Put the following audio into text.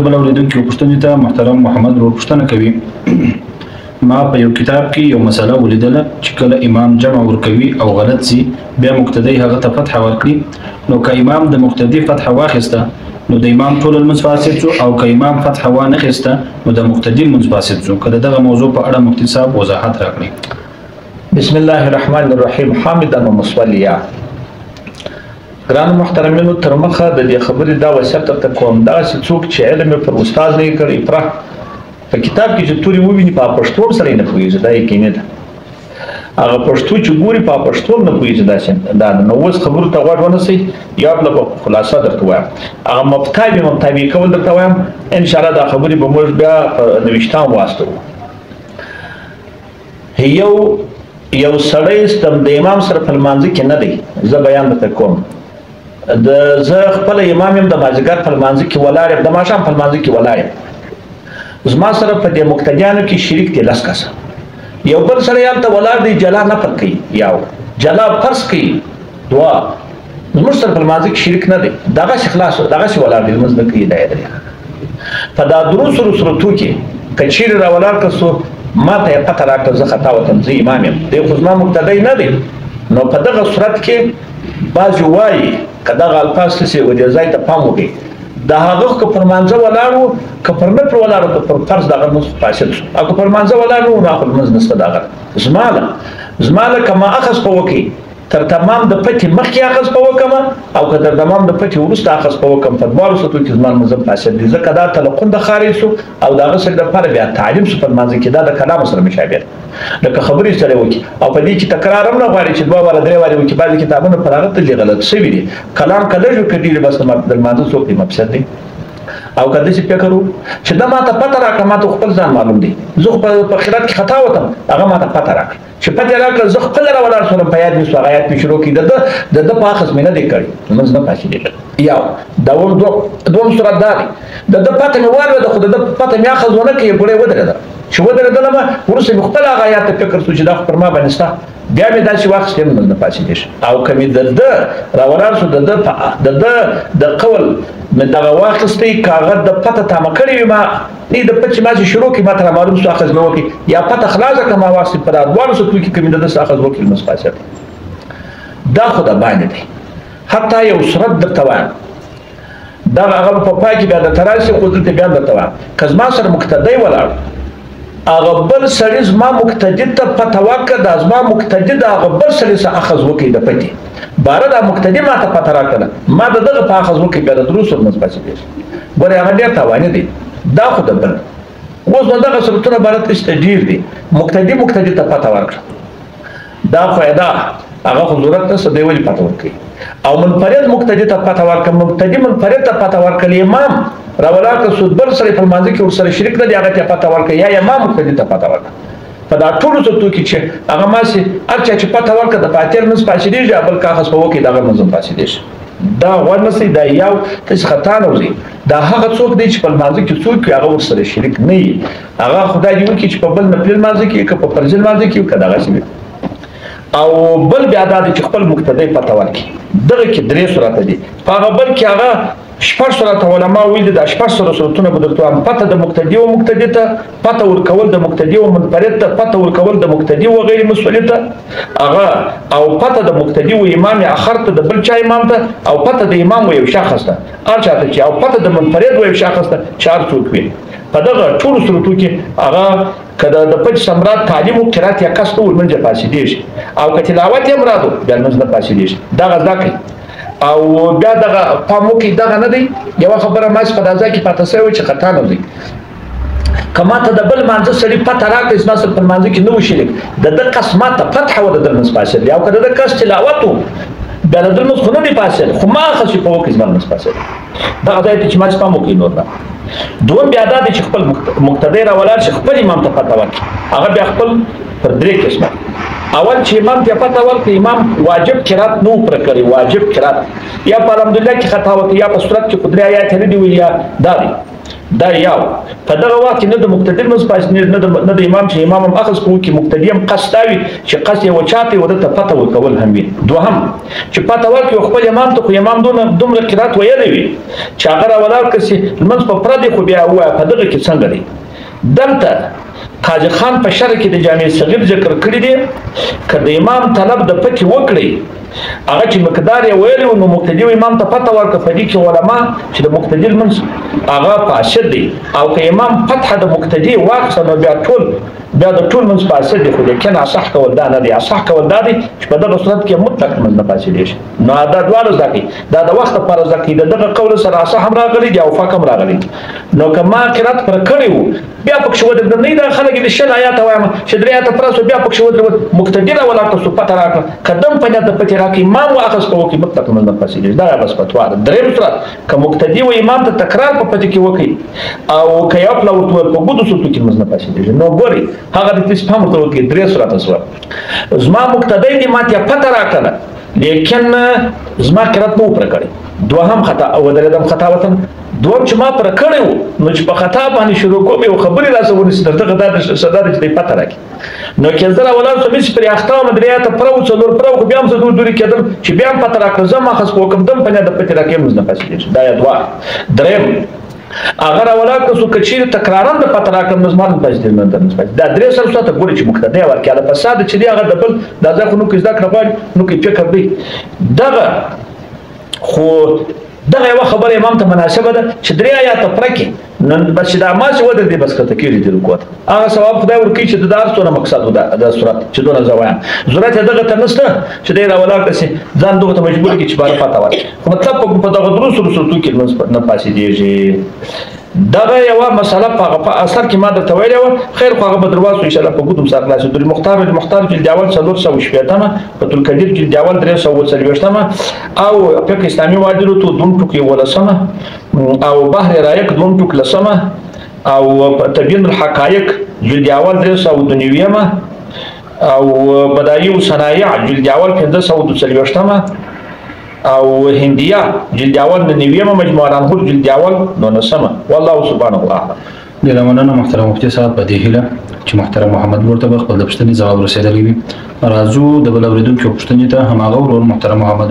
بل اوریدونکو پوښتنې ته محترم محمد ورور پوښتنه کوي ما په یو کتاب کې یو مسله ولیدله چې کله امام جمع ورکوي او غلط سي بیا مقتدی هغه ته فتح ورکړي نو که امام د مقتدی فتح واخیسته نو د امام ټول المنځ فاسد شو او که امام فتح وانخیسته نو د مقتدی منځ فاسد شو. که دغه موضوع په اړه مفتي صاحب وضاحت راکړي. بسم الله الرحمن الرحیم. حامدا ومصلیا. ګران محترمینو تر مخه د دې خبرې دا وصیت ته کوم دا چې څوک چې علم پر استاد نه کوي پر په کتاب کې چې توري وویني په پښتو سره نه پوهیږي دا یقیني ده. هغه پښتو چې ګوري په پښتو نه پوهیږي دا نو اوس خبرو ته غوږ ونیسئ. یا بل په خلاصه درته وایم هغه مبتدی کول درته وایم ان شاء الله دا خبرې به موږ بیا نوښتام واسطو. یو سړی ستم د امام سره په لمانځه کې نه دی. زه بیان درته کوم زه خپل امام یم د مازدیګر په لمانځه کې ولاړ یم د ماښام په لمانځه کې ولاړ یم. زما سره په دې مقتدیانو کې شریک دي 10 کسه. یو بل سړی هلته ولاړ دی جلا نفل کوي یو جلا فرض کوي دعا زموږ سره په لمانځه کې شریک نه دی. دغسې خلاص دغسې ولاړ دی لمونځ نه کوي دا یې په دا دروسو رسرتو کې که چیرې راولاړ که څو ما ته یې پته راکړه زه خطا وتم زه امام یم دی خو زما مقتدی نه دی. نو په دغه صورت کې بعضې وایي که دغه الفاظ تسې و دې ځای ته پام وکړئ د هغه که پر مانځه ولاړ و که پر نفل ولاړ و که پر فرض دغه لمونځ فاسد شو او که پر مانځه ولاړ و نو هغه لمونځ نشته د هغه زما له که ما اخذ په وکړي تر تمام د پټې مخکې اخذ په وکړم او که تر تمام د پټې وروسته اخذ په وکړم په دواړو صورتو کې زما لمونځ فاسد دی. ځکه دا تلقن د خارج شو او د هغه سړي دپاره بیا تعلیم شو په لمانځه کې دا د کلام سره مشابه ده لکه خبرې سره وکړي او په دې کې تکرار هم نه غواړي چې 2 واره 3 واره وکړي. بعضې کتابونه پر هغه تللي غلط شوي دي. کلام که لږ وي که ډېر بس د لمانځه څوک دی مفسد دی. او که داسې فکر وو چې دا ما ته پته راکړه ما ته خپل ځان معلوم دی زه خو په خیرات کې خطا وتم هغه ما ته پته راکړه چې پته راکړه زه خپل راولاړ شولم په یاد مې شو هغه یاد مې شروع کړي د ده په اخذ مې نه دی کړی لمونځ نه پاسېدېږي. یو دوم صورت دا دی د ده پته مې واورېده خو د ده پته مې اخذ ونه کړي ګوړې ودرېده چې ودرېدلمه وروسته مې خپل هغه یاد ته فکر شو چې دا خو پر ما باندې شته بیا مې داسې واخیستې لمونځ نه پاسېدېږي. او که مې د ده راولاړ شو د ده د قول مې دغه واخیستی که هغه د پته تامه کړې وي ما نه د پټ چې ما چې شروع کړي ما ته رامعلوم شو اخذ مې وکړي یا پته خلاصه کړه ما واخیستې په دا دواړو صورتو کې که مې د ده څه اخذ وکړي لمونځ فاسد دا خو د باندې دی. حتی یو صورت درته وایم دغه هغه په پای کې بیا درته راشي خو دلته بیا درته وایم که زما سره مقتدی ولاړ هغه بل سړي زما مقتدي ته پته ورکړه دا زما مقتدي د هغه بل سړي څخه اخذ وکړي د پټې باره دا مقتدي ما ته پته راکړه ما د دغه په اخذ وکړي بیا د دروسو لمونځ پاسېدېږي. ګورې هغه ډېر تاواني دی دا خو د بل اوس نو دغه صورتونه باره تشته ډېر دي. مقتدي ته پته ورکړه دا خو هغه خو ضرورت نشته دی ولې پته ورکوي او منفرد مقتدي ته پته ورکړه مقتدي منفرد ته پته ورکړل امام راولاړ که څوک بل سړی په لمانځه کې ورسره شریک نه دی هغه ته پته ورکړه یا امام مقتدي ته پته ورکړه. په دا ټولو صورتو کې چې هغه ماسې هر چا چې پته ورکړه د فاتحې لمونځ فاسدېږي بل که اخذ په وکړي د هغه لمونځ هم فاسدېږي. دا غوږ نسئ دا یو تاسې خطا نه وځئ. دا هغه څوک دی چې په لمانځه کې څوک وي هغه ورسره شریک نه وي هغه خدای دې وکړي چې په بل نفلي لمانځه کې که په فرضي لمانځه کې که دغسې وي. او بل بیا دا دی چې خپل مقتدی پته ورکړي دغه کې 3 صورته دي. په هغه بل کې هغه 6 صورته علما ویلي دا 6 صورتونه به درته وایم. پته د مقتدي و مقتدي ته پته ورکول د مقتدي و منفرد ته پته ورکول د مقتدي و غیر مسؤلي ته هغه او پته د مقتدي و امام اخر ته د بل چا امام ته او پته د امام و یو شخص ته هر چاته چې او پته د منفرد و یو شخص ته چې هر څوک وي. په دغه ټولو صورتو کې هغه که د پټ سمرات تعلیم و قرات یا کس ته ولمونځ فاسدېږي او که تلاوت یې مراد و بیا لمونځ نه فاسدېږي. دغه زده کوي او بیا دغه پام وکړئ دغه نه دی یوه خبره ماسې په دا ځای کې پاته شوې چې خطا نه وځئ. که ما ته د بل لمانځه سړي پته راکړئ زما سره په لمانځه کې نه و شریک د ده کس ما ته فتحه و د ده لمونځ فاسد دی او که د ده کس تلاوت و بیا د ده لمونځ خو نه دی فاسد خو ما اخذ چې په وکړئ زما لمونځ فاسد دی. دغه ځای ته چې ماسې پام وکړئ نور نه. دوم بیا دا دی چې خپل مقتدی راولاړ شي خپل امام ته پته ورکړي هغه بیا خپل پر 3 قسمه. اول چې امام ته پته ورکړي امام واجب قرات نو پر کړی واجب قرات یا په الحمدلله کې خطا وکړي یا په صورت کې 3 آیات نه دی ویلي یا دا دی دا یو په دغه وخت کې نه د مقتدي لمونځ پاتې نه د امام چې امام هم اخذ کوي کې مقتدي هم قصد تا وي چې قصد یې وچاته وي ورته پته ورکول هم وي. دوهم چې پته ورکړي خپل امام ته خو امام دومره قرات ویلی وي چې هغه راولاړ کړي چې لمونځ په پردی خو بیا ووایه په دغه کې څنګه دی. دلته قاضي خان په شرع کې د جامع صغیر ذکر کړی دی که د امام طلب د پکې وکړي هغه چې مقدار یې ویلی و نو مقتدي و امام ته پته ورکړه په دې کې علما چې د مقتدي لمونځ هغه فاسد دی او که امام فتحه د مقتدي واخیسته نو بیا د ټول لمونځ فاسد دی خو لیکن اصح کول دا نه دی. اصح کول دا دی چې په دغه صورت کې مطلق لمونځ نه فاسدېږي. نو دا دواړه زده کړي دا د وخت لپاره زده کړي د دغه قول سره اصح هم راغلی دی او فقه هم راغلی. نو که ما قرات پر کړی و بیا پکښې ودرېدم نه دا خلک د 6 آیاته وایم چې 3 آیاته پر سو بیا پکښې ودرېدل مقتدي راولاړ کړه پته راکړه قدم په نیت د پکې راکړي امام واخذ په وکړي مطلق لمونځ نه فاسدېږي. دا بس فتوا ده. درېیم صورت که مقتدي و امام ته تکرار په پته کې وکړي او که یو پله ورته وویل په ګودو صورتو کې لمونځ نه فاسدېږي. نو ګورئ هغه د استفهام ورته وکړي 3 صورته شوه. زما مقتدی دې ما ته پته راکړله لیکن زما قرات نه و پوره کړی. دوهم خطا او ودرېدم خطا وطن. دوم چې ما پوره کړی و نو چې په خطا باندې شروع کوم یو خبرې راسه ونیسي تر دغه دا صدا ده چې دی پته راکړي. نو که زه راولاړ شم چې پرې اخته وم 3 آیاته پره و 4 پره و خو بیا هم زه دورې کېدم چې بیا هم پته راکړه زه ماخذ په وکړم دم په نیت د پتې راکړې لمونځ نه فاسدېږي. دا یا دوه. درېیم هغه راولاړ کړه څو که چېرې تکرارا د پته راکړم نو زما نه فاسدېږي لمونځ نه فاسدېږي. دا 3 سره ته ګورې چې مقتدی ورکړي د فساد چې دی هغه د بل دا ځای خو نو کې زده کړه غواړي نو کې فکر دی دغه خو دغه یوه خبره امام ته مناسبه ده چې 3 آیاته پوره کړي نن بس چې دا ماسې ودرېدې بس ښکته کېږي د رکوع ته هغه ثواب خدای ورکوي چې د دا هر څونه مقصد و دا صورت چې دونه زه وایم ضرورت یې دغه ته نشته چې دی راولاړ کړه چې ځان دغه ته مجبور کړي چې باره پته ورکړي خو مطلب په دغه درو صورتو کې لمونځ نه فاسدېږي. دغه یوه مسله په اثر کې ما درته ویلې وه خیر خو هغه به در واڅو انشاءالله په ګوتم سره خلاصېدو. مختار جلد اول 480 فتح القدیر جلد اول 340 او فقه اسلامي واجرو تو 2 ټوکې 18 او بحر رایق 2 ټوک 10 او تبیین الحقایق جلد اول 392 او بدایع صنایع جلد اول 540 او هندیه جلد اول 90 مجموعه الانهور جلد اول 19 والله سبحانه اعلم. ډېره مننه محترم مفتي صاحب په دې هیله چې محترم محمد ورته به خپل د پوښتنې ځواب رسېدلی وي. راځو د بل اورېدونکي پوښتنې ته هماغه ورور محترم محمد